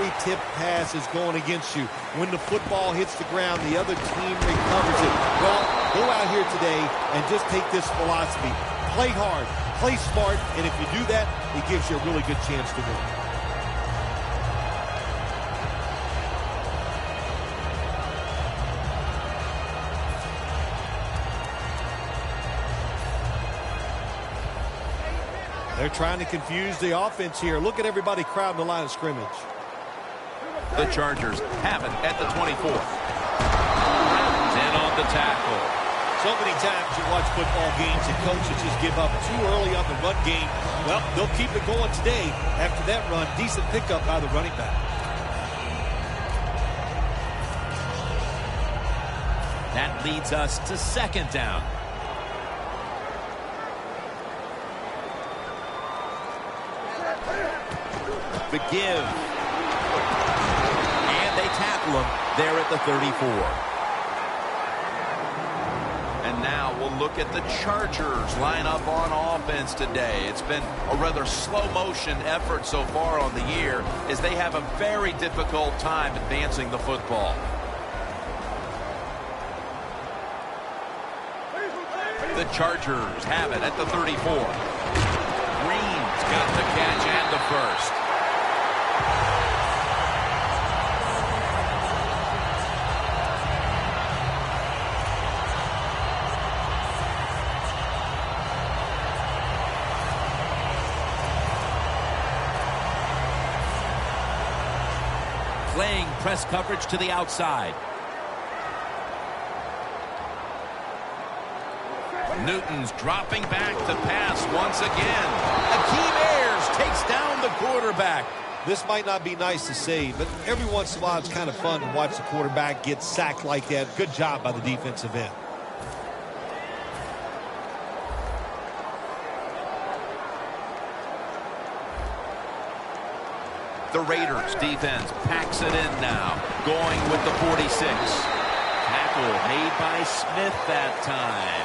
every tip pass is going against you. When the football hits the ground, the other team recovers it. Well, go out here today and just take this philosophy. Play hard, play smart, and if you do that, it gives you a really good chance to win. They're trying to confuse the offense here. Look at everybody crowding the line of scrimmage. The Chargers have it at the 24. Browns in on the tackle. So many times you watch football games and coaches just give up too early on the run game. Well, they'll keep it going today. After that run, decent pickup by the running back. That leads us to second down. The give. And they tackle him there at the 34. And now we'll look at the Chargers line up on offense today. It's been a rather slow motion effort so far on the year as they have a very difficult time advancing the football. The Chargers have it at the 34. Green's got the catch and the first. Playing press coverage to the outside. Newton's dropping back to pass once again. Akeem Ayers takes down the quarterback. This might not be nice to say, but every once in a while it's kind of fun to watch the quarterback get sacked like that. Good job by the defensive end. The Raiders defense packs it in now, going with the 46. Tackle made by Smith that time.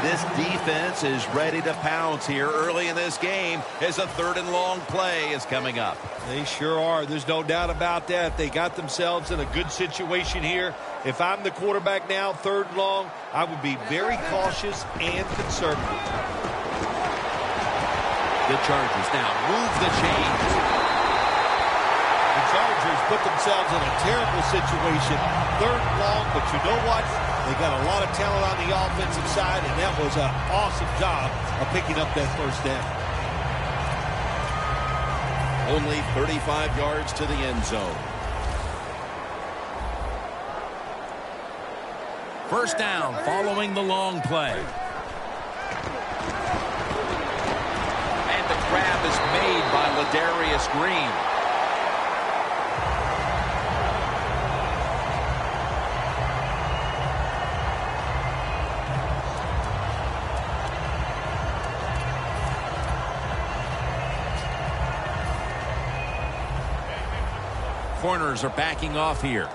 This defense is ready to pounce here early in this game as a third and long play is coming up. They sure are. There's no doubt about that. They got themselves in a good situation here. If I'm the quarterback now, third and long, I would be very cautious and conservative. The Chargers now move the chains. Chargers put themselves in a terrible situation. Third and long, but you know what? They got a lot of talent on the offensive side, and that was an awesome job of picking up that first down. Only 35 yards to the end zone. First down following the long play. And the grab is made by Ladarius Green. Corners are backing off here.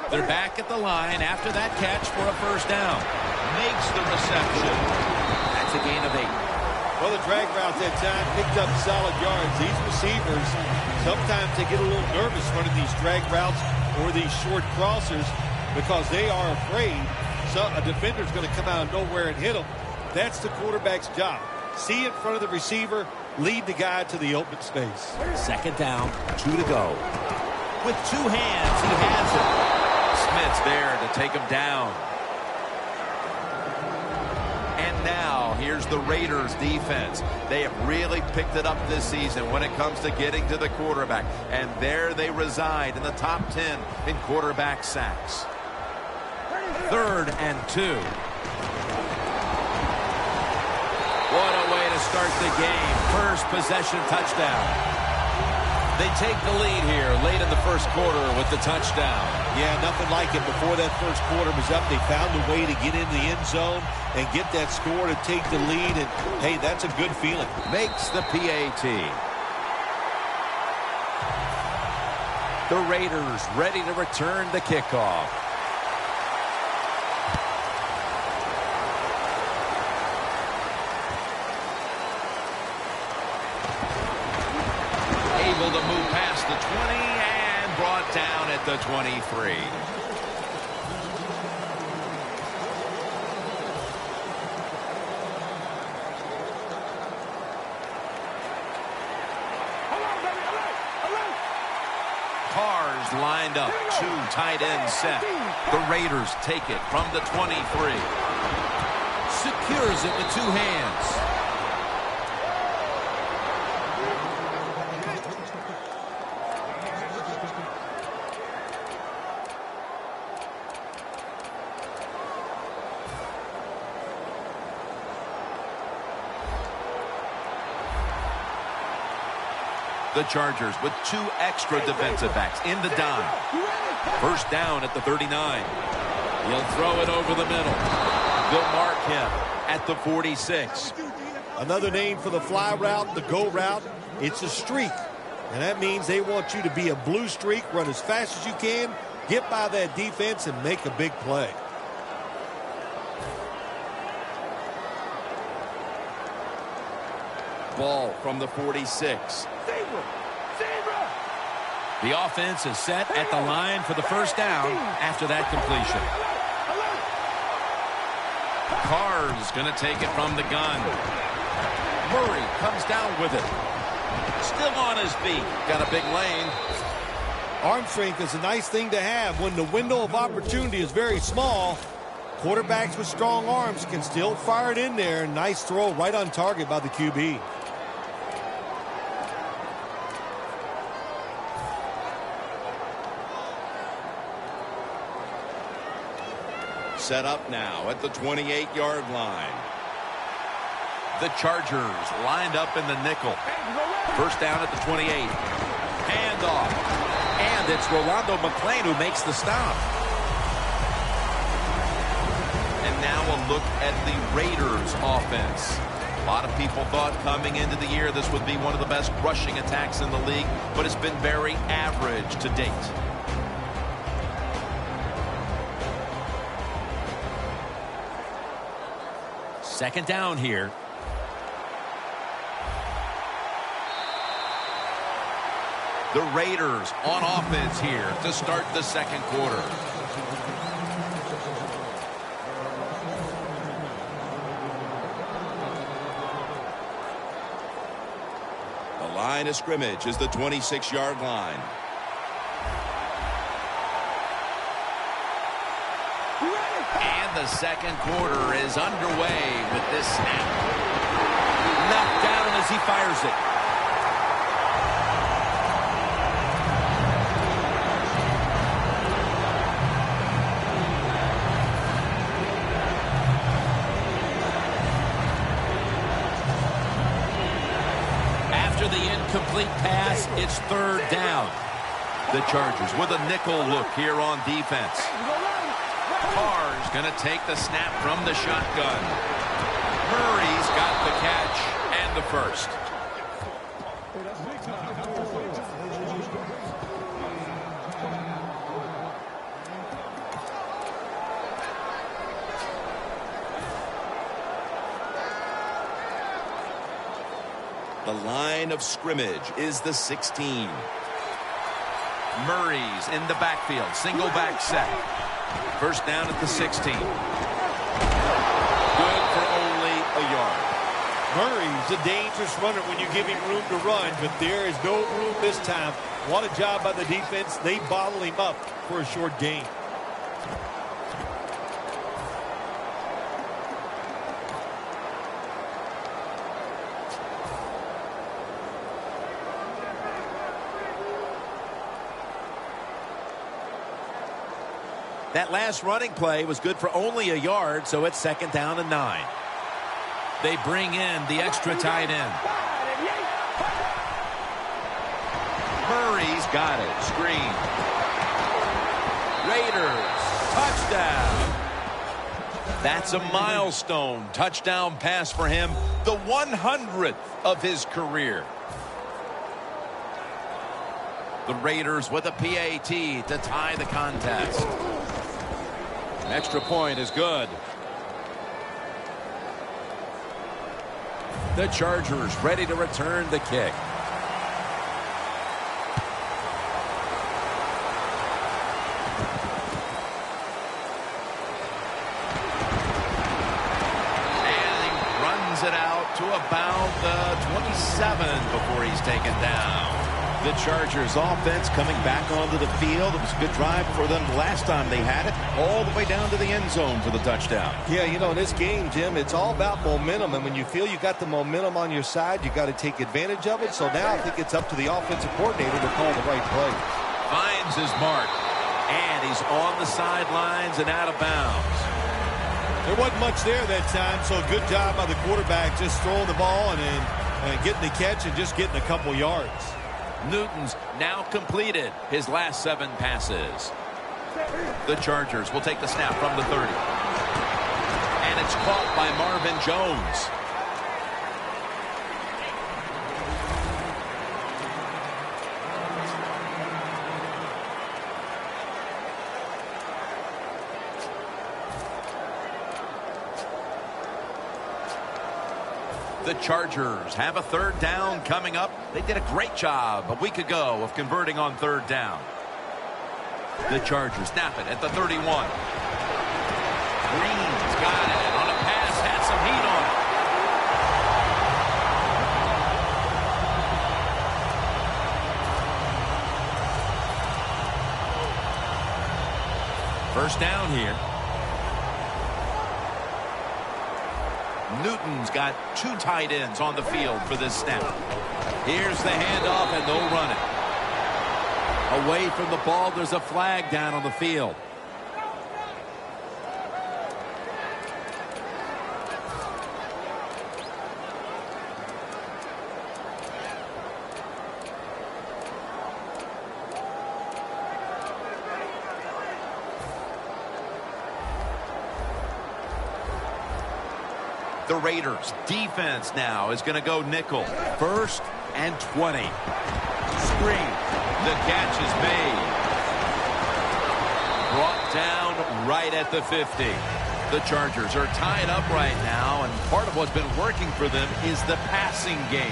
They're back at the line after that catch for a first down. Makes the reception. That's a gain of 8. Well, the drag route that time picked up solid yards. These receivers, sometimes they get a little nervous running these drag routes or these short crossers because they are afraid a defender's going to come out of nowhere and hit them. That's the quarterback's job. See in front of the receiver, lead the guy to the open space. Second down, 2 to go. With 2 hands, he has it. Smith's there to take him down. And now, here's the Raiders defense. They have really picked it up this season when it comes to getting to the quarterback. And there they reside in the top 10 in quarterback sacks. Third and 2. What a way to start the game. First possession touchdown. They take the lead here late in the first quarter with the touchdown. Yeah, nothing like it. Before that first quarter was up, they found a way to get in the end zone and get that score to take the lead. And, hey, that's a good feeling. Makes the PAT. The Raiders ready to return the kickoff. able to move past the 20 and brought down at the 23. Cars lined up, 2 tight ends set. The Raiders take it from the 23. Secures it with 2 hands. The Chargers with 2 extra defensive backs in the dime. First down at the 39. He'll throw it over the middle. They'll mark him at the 46. Another name for the fly route, the go route. It's a streak. And that means they want you to be a blue streak, run as fast as you can, get by that defense, and make a big play. Ball from the 46. The offense is set at the line for the first down after that completion. Carr's going to take it from the gun. Murray comes down with it. Still on his feet. Got a big lane. Arm strength is a nice thing to have when the window of opportunity is very small. Quarterbacks with strong arms can still fire it in there. Nice throw right on target by the QB. Set up now at the 28-yard line. The Chargers lined up in the nickel. First down at the 28. Handoff. And it's Rolando McClain who makes the stop. And now a look at the Raiders offense. A lot of people thought coming into the year this would be one of the best rushing attacks in the league, but it's been very average to date. Second down here. The Raiders on offense here to start the second quarter. The line of scrimmage is the 26-yard line. And the second quarter is underway with this snap. Knocked down as he fires it. After the incomplete pass, it's third down. The Chargers with a nickel look here on defense. Carr's going to take the snap from the shotgun. Murray's got the catch and the first. The line of scrimmage is the 16. Murray's in the backfield. Single back set. First down at the 16. Good for only a yard. Murray's a dangerous runner when you give him room to run, but there is no room this time. What a job by the defense. They bottle him up for a short gain. That last running play was good for only a yard, so it's second down and 9. They bring in the extra tight end. Murray's got it. Screen. Raiders. Touchdown. That's a milestone touchdown pass for him. The 100th of his career. The Raiders with a PAT to tie the contest. An extra point is good. The Chargers ready to return the kick. second down. The Chargers offense coming back onto the field. It was a good drive for them last time they had it, all the way down to the end zone for the touchdown. Yeah, you know, in this game, Jim, it's all about momentum. And when you feel you got the momentum on your side, you got to take advantage of it. So now I think it's up to the offensive coordinator to call the right play. Finds his mark. And he's on the sidelines and out of bounds. There wasn't much there that time, so good job by the quarterback just throwing the ball and then getting the catch and just getting a couple yards. Newton's now completed his last 7 passes. The Chargers will take the snap from the 30. And it's caught by Marvin Jones. The Chargers have a 3rd down coming up. They did a great job a week ago of converting on 3rd down. The Chargers snap it at the 31. Green's got it on a pass, had some heat on it. 1st down here. Newton's got 2 tight ends on the field for this snap. Here's the handoff, and they'll run it. Away from the ball, there's a flag down on the field. The Raiders defense now is going to go nickel. 1st and 20. Screen. The catch is made. Brought down right at the 50. The Chargers are tied up right now, and part of what's been working for them is the passing game.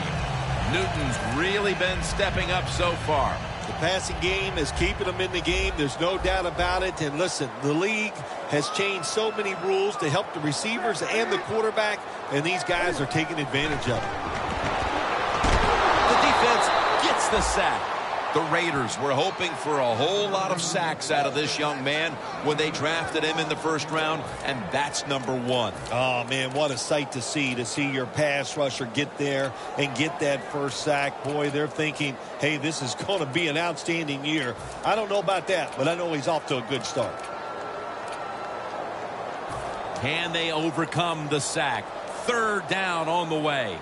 Newton's really been stepping up so far. The passing game is keeping them in the game. There's no doubt about it. And listen, the league has changed so many rules to help the receivers and the quarterback, and these guys are taking advantage of it. The defense gets the sack. The Raiders were hoping for a whole lot of sacks out of this young man when they drafted him in the 1st round, and that's number 1. Oh, man, what a sight to see your pass rusher get there and get that 1st sack. Boy, they're thinking, hey, this is going to be an outstanding year. I don't know about that, but I know he's off to a good start. Can they overcome the sack? 3rd down on the way.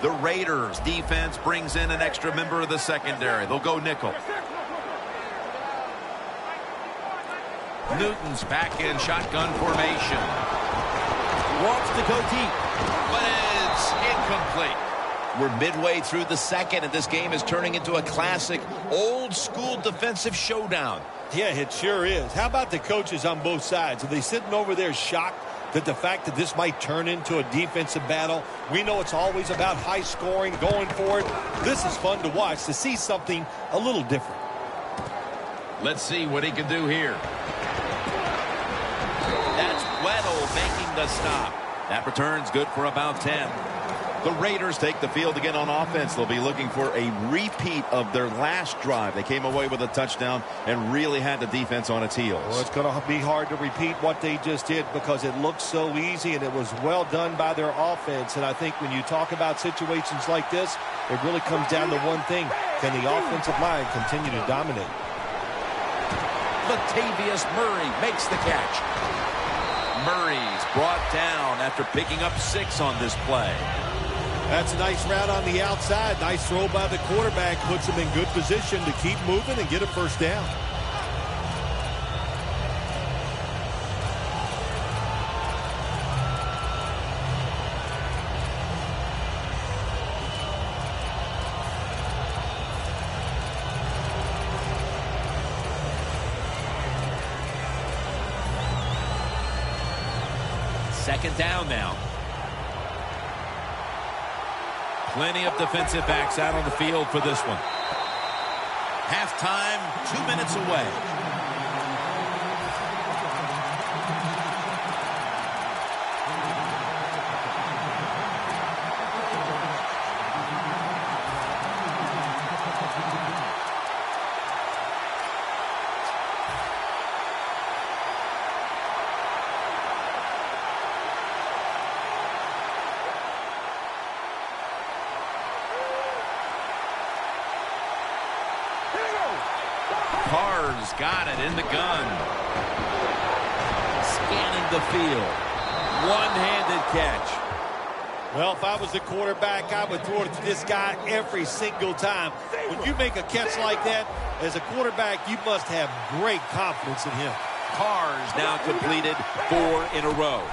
The Raiders defense brings in an extra member of the secondary. They'll go nickel. Newton's back in shotgun formation. Wants to go deep, but it's incomplete. We're midway through the 2nd, and this game is turning into a classic old-school defensive showdown. Yeah, it sure is. How about the coaches on both sides? Are they sitting over there shocked that the fact that this might turn into a defensive battle? We know it's always about high scoring, going for it. This is fun to watch, to see something a little different. Let's see what he can do here. That's Weddle making the stop. That return's good for about 10. The Raiders take the field again on offense. They'll be looking for a repeat of their last drive. They came away with a touchdown and really had the defense on its heels. Well, it's going to be hard to repeat what they just did because it looked so easy and it was well done by their offense. And I think when you talk about situations like this, it really comes down to one thing. Can the offensive line continue to dominate? Latavius Murray makes the catch. Murray's brought down after picking up 6 on this play. That's a nice route on the outside. Nice throw by the quarterback. Puts him in good position to keep moving and get a 1st down. Second down now. Plenty of defensive backs out on the field for this one. Halftime, 2 minutes away. Carr's got it in the gun. Scanning the field. One-handed catch. Well, if I was the quarterback, I would throw it to this guy every single time. When you make a catch like that, as a quarterback, you must have great confidence in him. Carr's now completed 4 in a row.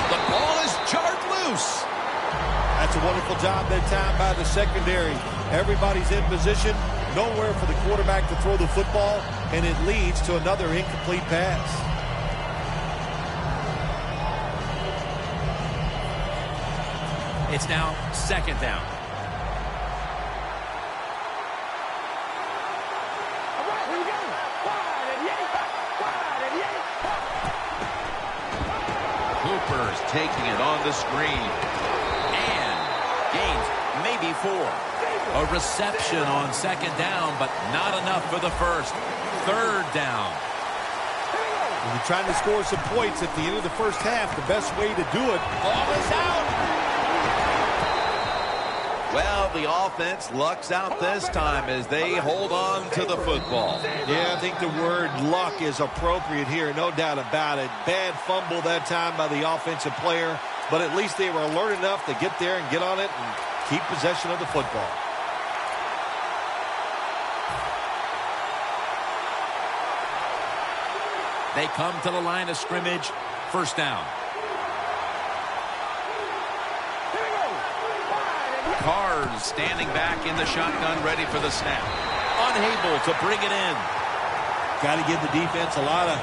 The ball is jarred loose. That's a wonderful job that time by the secondary. Everybody's in position, nowhere for the quarterback to throw the football, and it leads to another incomplete pass. It's now 2nd down. Cooper's taking it on the screen. And gains maybe 4. A reception on 2nd down, but not enough for the first. 3rd down. When you're trying to score some points at the end of the first half, the best way to do it. Ball is out. Well, the offense lucks out this time as they hold on to the football. Yeah, I think the word luck is appropriate here, no doubt about it. Bad fumble that time by the offensive player, but at least they were alert enough to get there and get on it and keep possession of the football. They come to the line of scrimmage. 1st down. Carr's standing back in the shotgun, ready for the snap. Unable to bring it in. Got to give the defense a lot of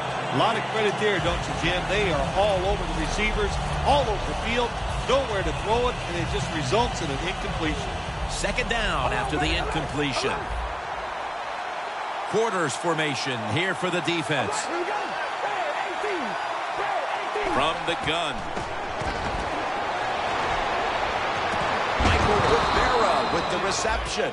credit there, don't you, Jim? They are all over the receivers, all over the field, nowhere to throw it, and it just results in an incompletion. 2nd down after the incompletion. Quarters formation here for the defense. From the gun. Rivera with the reception.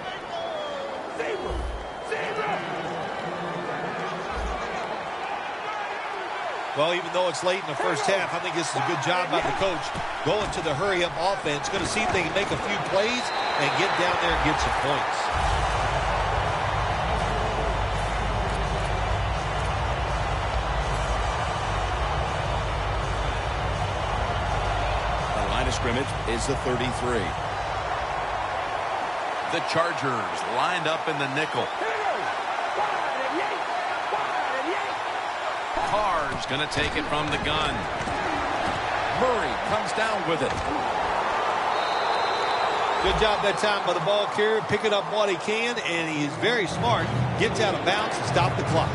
Well, even though it's late in the first half, I think this is a good job by the coach going to the hurry-up offense. Going to see if they can make a few plays and get down there and get some points. The line of scrimmage is the 33. The Chargers lined up in the nickel. Carr's going to take it from the gun. Murray comes down with it. Good job that time by the ball carrier, picking up what he can, and he is very smart. Gets out of bounds to stop the clock.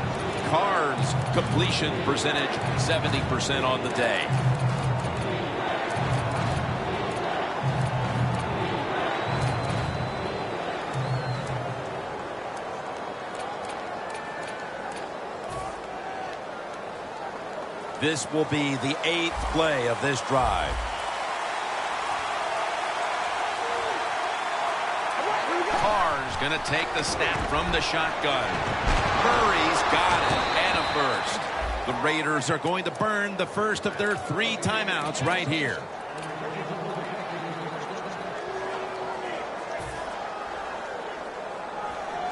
Carr's completion percentage 70% on the day. This will be the 8th play of this drive. Carr's going to take the snap from the shotgun. Murray's got it, and a first. The Raiders are going to burn the first of their 3 timeouts right here.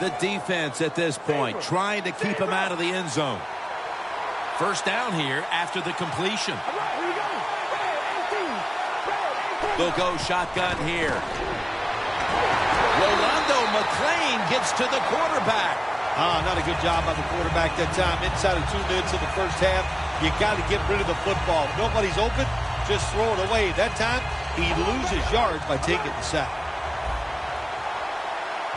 The defense at this point trying to keep him out of the end zone. 1st down here after the completion. They'll go shotgun here. Rolando McClain gets to the quarterback. Not a good job by the quarterback that time. Inside of 2 minutes of the first half, you got to get rid of the football. If nobody's open, just throw it away. That time, he loses yards by taking the sack.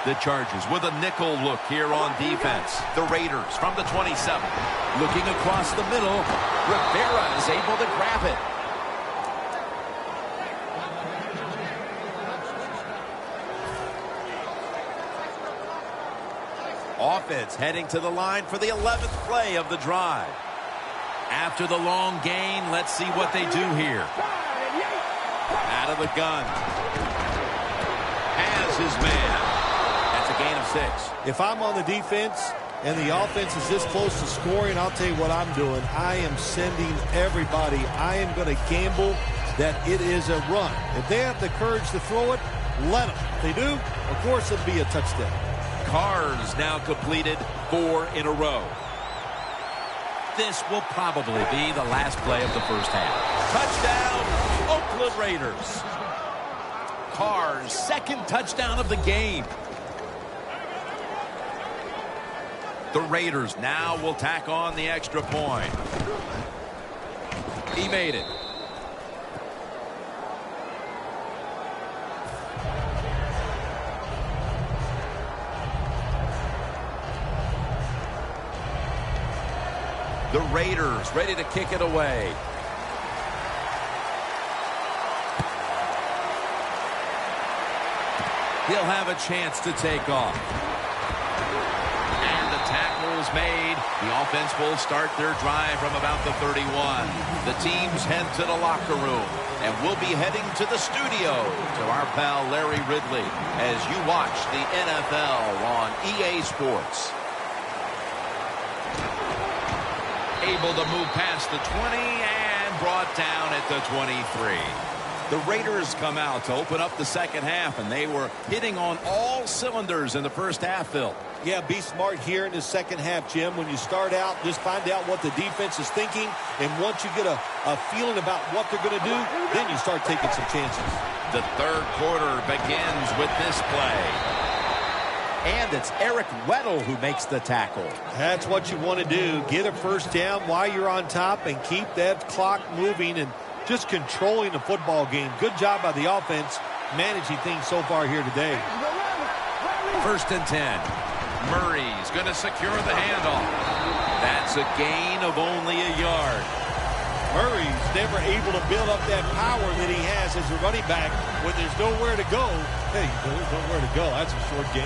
The Chargers with a nickel look here on defense. The Raiders from the 27. Looking across the middle. Rivera is able to grab it. Offense heading to the line for the 11th play of the drive. After the long gain, let's see what they do here. Out of the gun. Has his man. That's a gain of 6. If I'm on the defense and the offense is this close to scoring, I'll tell you what I'm doing. I am sending everybody. I am going to gamble that it is a run. If they have the courage to throw it, let them. If they do, of course, it'll be a touchdown. Carr's now completed 4 in a row. This will probably be the last play of the first half. Touchdown, Oakland Raiders. Carr's second touchdown of the game. The Raiders now will tack on the extra point. He made it. The Raiders ready to kick it away. He'll have a chance to take off. And the tackle is made. The offense will start their drive from about the 31. The teams head to the locker room. And we'll be heading to the studio to our pal Larry Ridley as you watch the NFL on EA Sports. Able to move past the 20 and brought down at the 23. The Raiders come out to open up the second half, and they were hitting on all cylinders in the first half, Phil. Yeah, be smart here in the second half, Jim. When you start out, just find out what the defense is thinking, and once you get a feeling about what they're going to do, then you start taking some chances. The third quarter begins with this play. And it's Eric Weddle who makes the tackle. That's what you want to do. Get a first down while you're on top and keep that clock moving and just controlling the football game. Good job by the offense managing things so far here today. First and 10. Murray's going to secure the handoff. That's a gain of only a yard. Murray's never able to build up that power that he has as a running back when there's nowhere to go. Hey, there's nowhere to go. That's a short game.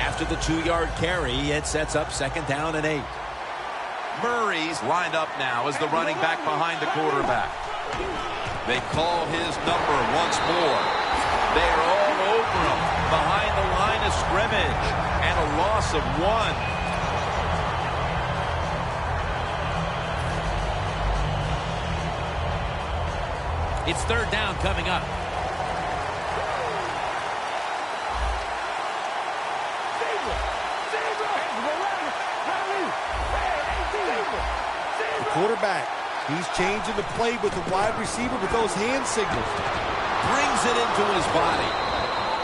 After the 2-yard carry, it sets up second down and 8. Murray's lined up now as the running back behind the quarterback. They call his number once more. They're all over him behind the line of scrimmage, and a loss of 1. It's third down coming up. Quarterback, he's changing the play with the wide receiver with those hand signals. Brings it into his body.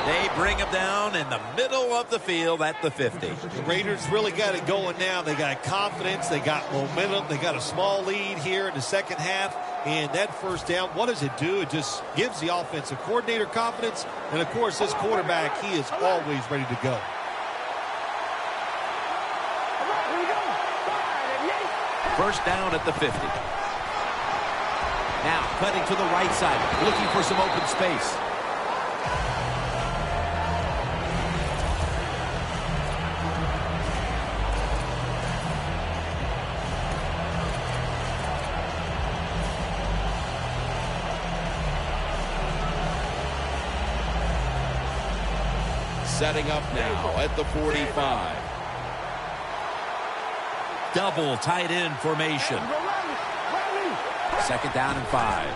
They bring him down in the middle of the field at the 50. The Raiders really got it going now. They got confidence. They got momentum. They got a small lead here in the second half. And that first down, what does it do? It just gives the offensive coordinator confidence. And, of course, this quarterback, he is always ready to go. First down at the 50. Now cutting to the right side, looking for some open space. Setting up now at the 45. Double tight end formation. Second down and 5.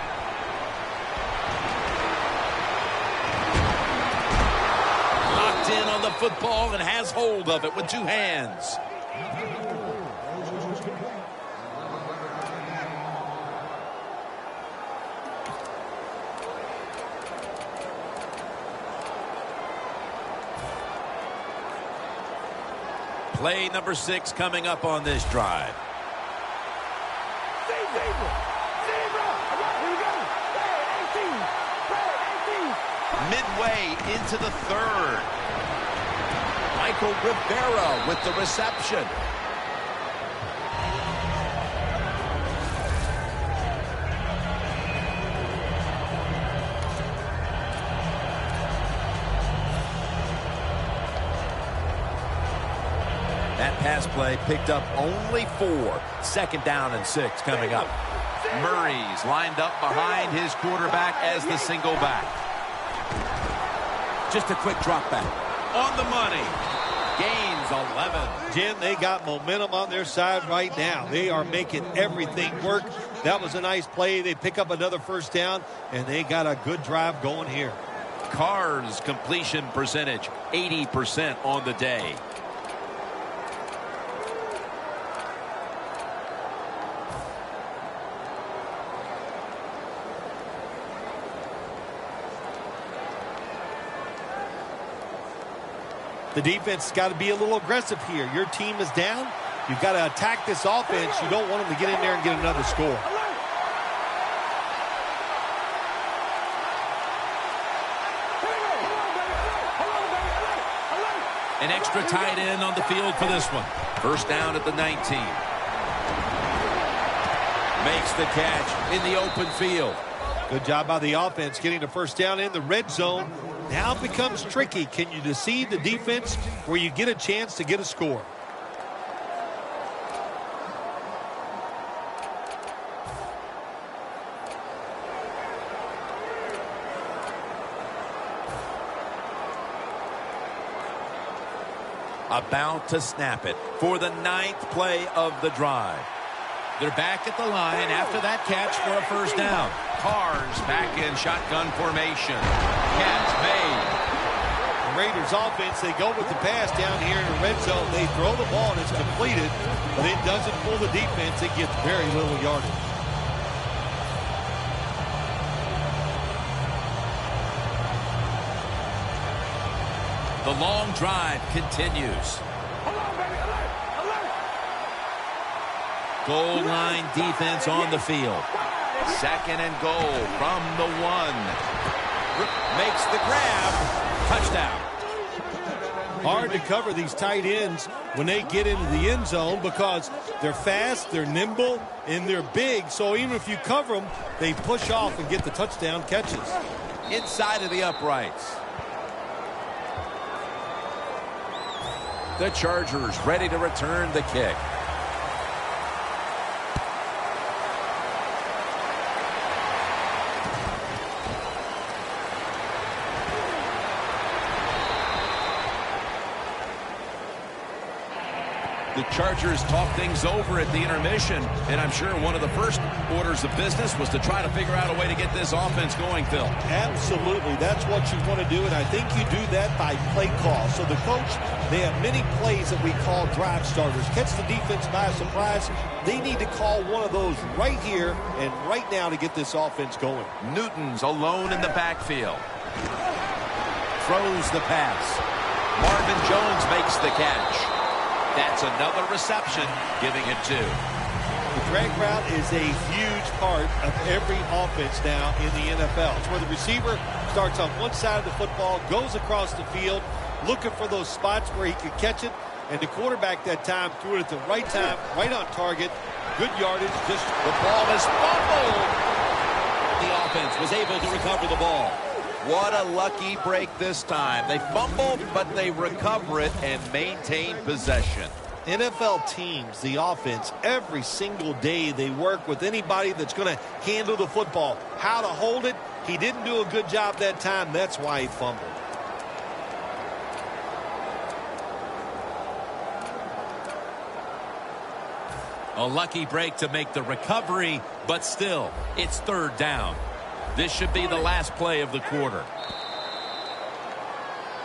Locked in on the football and has hold of it with 2 hands. Play number 6 coming up on this drive. Midway into the third. Michael Rivera with the reception. That pass play picked up only 4. Second down and 6 coming up. Murray's lined up behind his quarterback as the single back. Just a quick drop back. On the money. gains 11. Jim, they got momentum on their side right now. They are making everything work. That was a nice play. They pick up another first down, and they got a good drive going here. Carr's completion percentage, 80% on the day. The defense has got to be a little aggressive here. Your team is down. You've got to attack this offense. You don't want them to get in there and get another score. An extra tight end on the field for this one. First down at the 19. Makes the catch in the open field. Good job by the offense getting the first down in the red zone. Now it becomes tricky. Can you deceive the defense where you get a chance to get a score? About to snap it for the 9th play of the drive. They're back at the line after that catch for a first down. Carr's back in shotgun formation. Catch made. The Raiders offense, they go with the pass down here in the red zone. They throw the ball and it's completed, but it doesn't pull the defense. It gets very little yardage. The long drive continues. Goal line defense on the field. Second and goal from the 1. Makes the grab. Touchdown. Hard to cover these tight ends when they get into the end zone because they're fast, they're nimble, and they're big. So even if you cover them, they push off and get the touchdown catches. Inside of the uprights. The Chargers ready to return the kick. The Chargers talk things over at the intermission, and I'm sure one of the first orders of business was to try to figure out a way to get this offense going, Phil. Absolutely. That's what you want to do, and I think you do that by play call. So the coach, they have many plays that we call drive starters. Catch the defense by surprise. They need to call one of those right here and right now to get this offense going. Newton's alone in the backfield. Throws the pass. Marvin Jones makes the catch. That's another reception, giving it 2. The drag route is a huge part of every offense now in the NFL. It's where the receiver starts on one side of the football, goes across the field, looking for those spots where he could catch it, and the quarterback that time threw it at the right time, right on target, good yardage. Just the ball is fumbled. The offense was able to recover the ball. What a lucky break this time. They fumble, but they recover it and maintain possession. NFL teams, the offense, every single day they work with anybody that's going to handle the football. How to hold it, he didn't do a good job that time. That's why he fumbled. A lucky break to make the recovery, but still, it's 3rd down. This should be the last play of the quarter.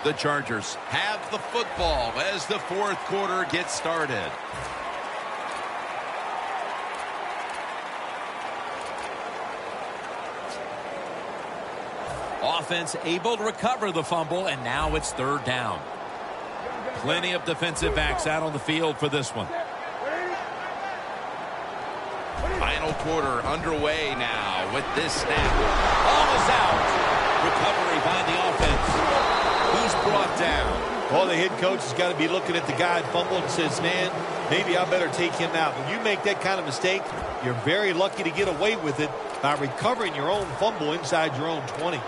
The Chargers have the football as the 4th quarter gets started. Offense able to recover the fumble, and now it's 3rd down. Plenty of defensive backs out on the field for this one. Final quarter underway now with this snap. Ball is out. Recovery by the offense. Who's brought down? Well, the head coach has got to be looking at the guy that fumbled and says, man, maybe I better take him out. When you make that kind of mistake, you're very lucky to get away with it by recovering your own fumble inside your own 20.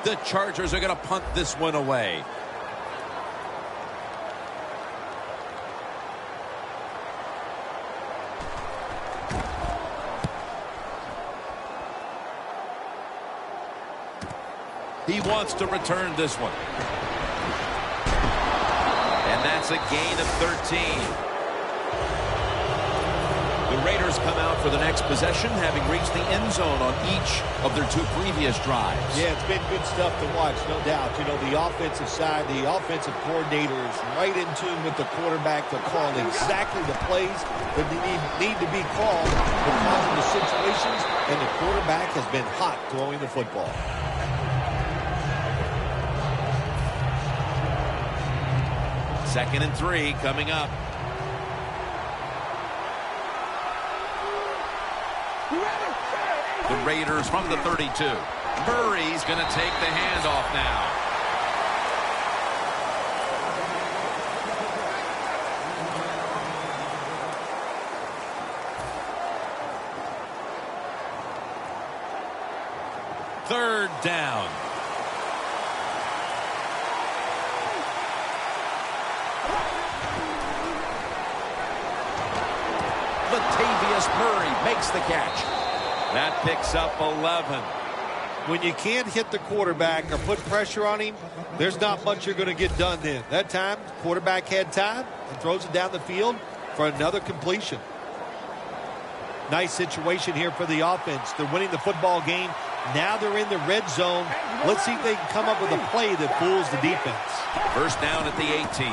The Chargers are going to punt this one away. He wants to return this one. And that's a gain of 13. The Raiders come out for the next possession, having reached the end zone on each of their 2 previous drives. Yeah, it's been good stuff to watch, no doubt. You know, the offensive side, the offensive coordinator is right in tune with the quarterback to call exactly the plays that need to be called because of the situations, and the quarterback has been hot throwing the football. Second and 3 coming up. The Raiders from the 32. Murray's going to take the handoff now. Third down. Latavius Murray makes the catch. That picks up 11. When you can't hit the quarterback or put pressure on him, there's not much you're going to get done then. That time, the quarterback had time and throws it down the field for another completion. Nice situation here for the offense. They're winning the football game. Now they're in the red zone. Let's see if they can come up with a play that fools the defense. First down at the 18.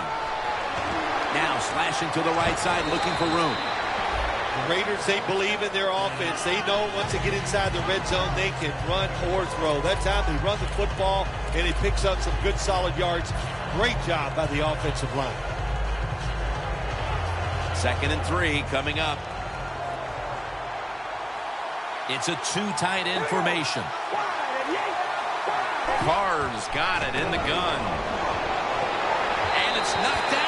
Now slashing to the right side, looking for room. The Raiders, they believe in their offense. They know once they get inside the red zone, they can run or throw. That time they run the football, and it picks up some good solid yards. Great job by the offensive line. Second and 3 coming up. It's a 2 tight end formation. Carr's got it in the gun. And it's knocked down.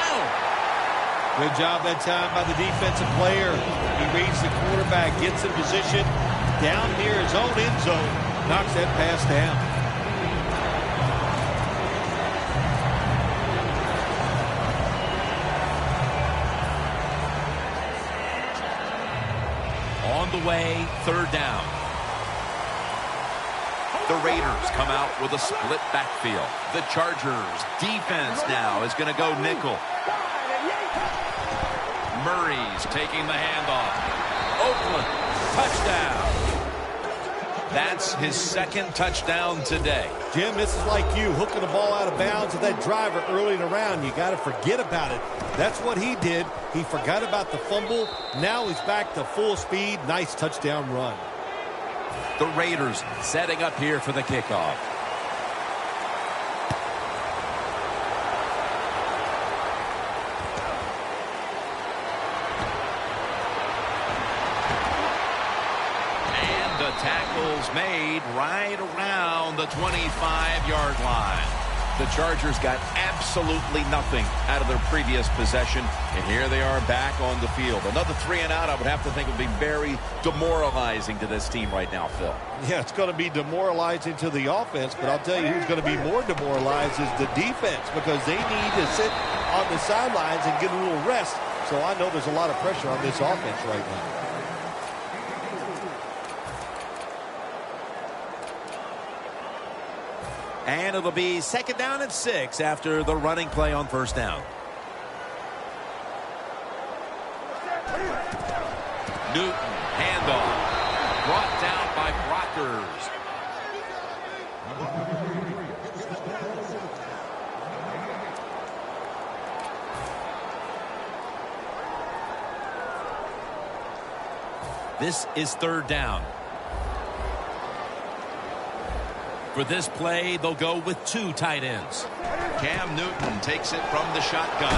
Good job that time by the defensive player. He reads the quarterback, gets in position down near his own end zone, knocks that pass down. On the way, third down. The Raiders come out with a split backfield. The Chargers defense now is going to go nickel. Murray's taking the handoff. Oakland, touchdown. That's his second touchdown today. Jim, this is like you hooking the ball out of bounds with that driver early in the round. You got to forget about it. That's what he did. He forgot about the fumble. Now he's back to full speed. Nice touchdown run. The Raiders setting up here for the kickoff. Tackles made right around the 25-yard line. The Chargers got absolutely nothing out of their previous possession, and here they are back on the field. Another 3 and out, I would have to think, would be very demoralizing to this team right now, Phil. Yeah, it's going to be demoralizing to the offense, but I'll tell you who's going to be more demoralized is the defense, because they need to sit on the sidelines and get a little rest. So I know there's a lot of pressure on this offense right now. And it'll be second down and 6 after the running play on first down. Newton, handoff. Brought down by Brockers. This is third down. For this play, they'll go with 2 tight ends. Cam Newton takes it from the shotgun.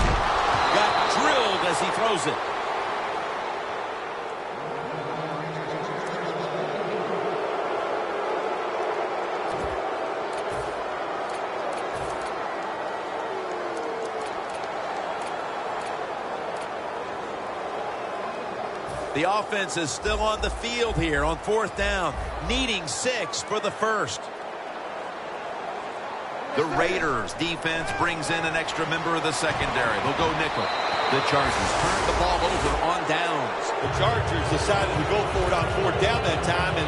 Got drilled as he throws it. The offense is still on the field here on fourth down, needing 6 for the first. The Raiders defense brings in an extra member of the secondary. They'll go nickel. The Chargers turn the ball over on downs. The Chargers decided to go for it on fourth down that time, and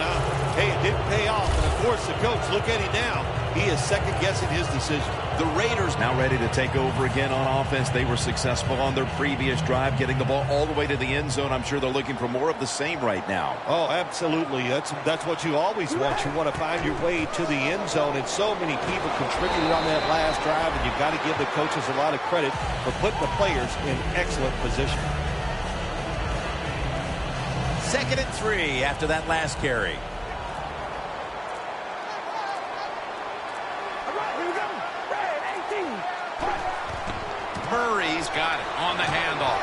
hey, it didn't pay off. And of course, the coach, look at him now. he is second-guessing his decision. The Raiders now ready to take over again on offense. They were successful on their previous drive, getting the ball all the way to the end zone. I'm sure they're looking for more of the same right now. Oh, absolutely. That's what you always want. You want to find your way to the end zone, and so many people contributed on that last drive, and you've got to give the coaches a lot of credit for putting the players in excellent position. 2nd and 3 after that last carry. Murray's got it on the handoff.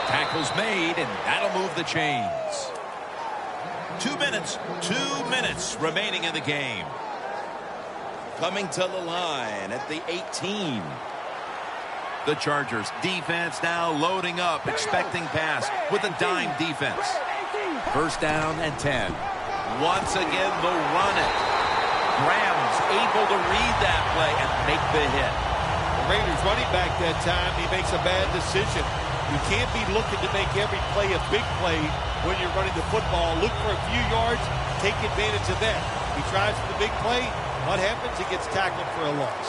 Tackle's made, and that'll move the chains. 2 minutes remaining in the game. Coming to the line at the 18. The Chargers defense now loading up, expecting pass with a dime defense. 1st down and 10. Once again, they'll run it. Graham's able to read that play and make the hit. The Raiders running back that time, he makes a bad decision. You can't be looking to make every play a big play when you're running the football. Look for a few yards, take advantage of that. He tries for the big play. What happens? He gets tackled for a loss.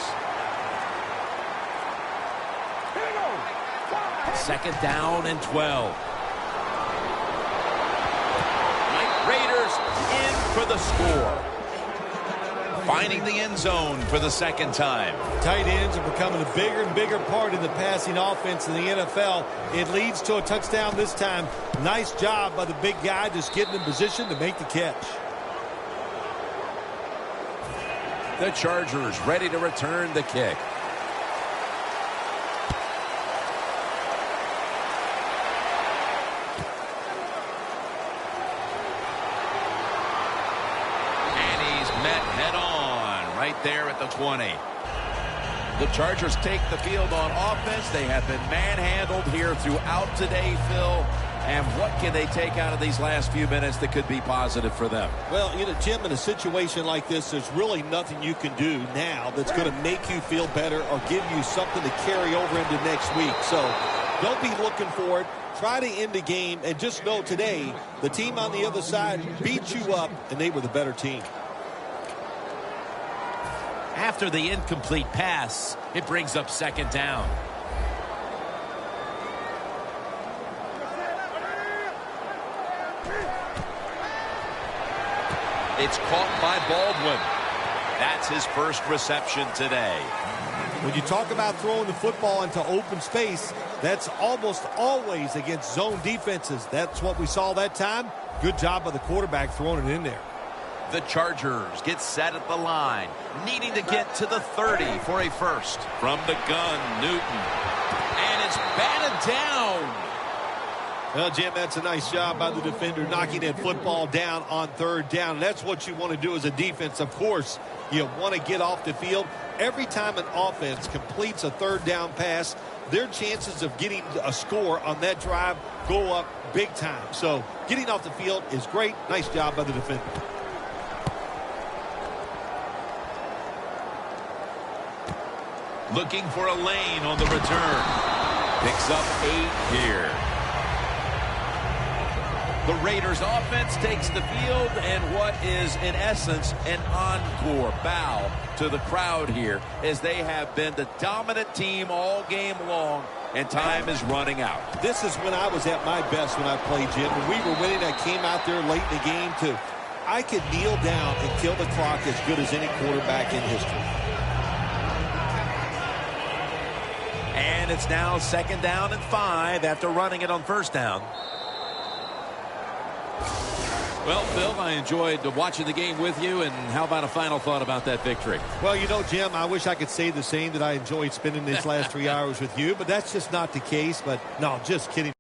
2nd down and 12. Raiders in for the score. Finding the end zone for the 2nd time. Tight ends are becoming a bigger and bigger part of the passing offense in the NFL. It leads to a touchdown this time. Nice job by the big guy just getting in position to make the catch. The Chargers ready to return the kick. There at the 20. The Chargers take the field on offense. They have been manhandled here throughout today, Phil. And what can they take out of these last few minutes that could be positive for them? Well, Jim, in a situation like this, there's really nothing you can do now that's going to make you feel better or give you something to carry over into next week. So don't be looking for it. Try to end the game and just know today the team on the other side beat you up and they were the better team. After the incomplete pass, it brings up 2nd down. It's caught by Baldwin. That's his first reception today. When you talk about throwing the football into open space, that's almost always against zone defenses. That's what we saw that time. Good job by the quarterback throwing it in there. The Chargers get set at the line, needing to get to the 30 for a first. From the gun, Newton. And it's batted down. Well, Jim, that's a nice job by the defender knocking that football down on 3rd down. And that's what you want to do as a defense. Of course, you want to get off the field. Every time an offense completes a 3rd down pass, their chances of getting a score on that drive go up big time. So getting off the field is great. Nice job by the defender. Looking for a lane on the return. Picks up 8 here. The Raiders offense takes the field, and what is in essence an encore bow to the crowd here, as they have been the dominant team all game long, and time is running out. This is when I was at my best when I played, Jim. When we were winning, I came out there late in the game too. I could kneel down and kill the clock as good as any quarterback in history. And it's now 2nd down and 5 after running it on 1st down. Well, Phil, I enjoyed watching the game with you, and how about a final thought about that victory? Well, Jim, I wish I could say the same, that I enjoyed spending these last 3 hours with you, but that's just not the case. But no, just kidding.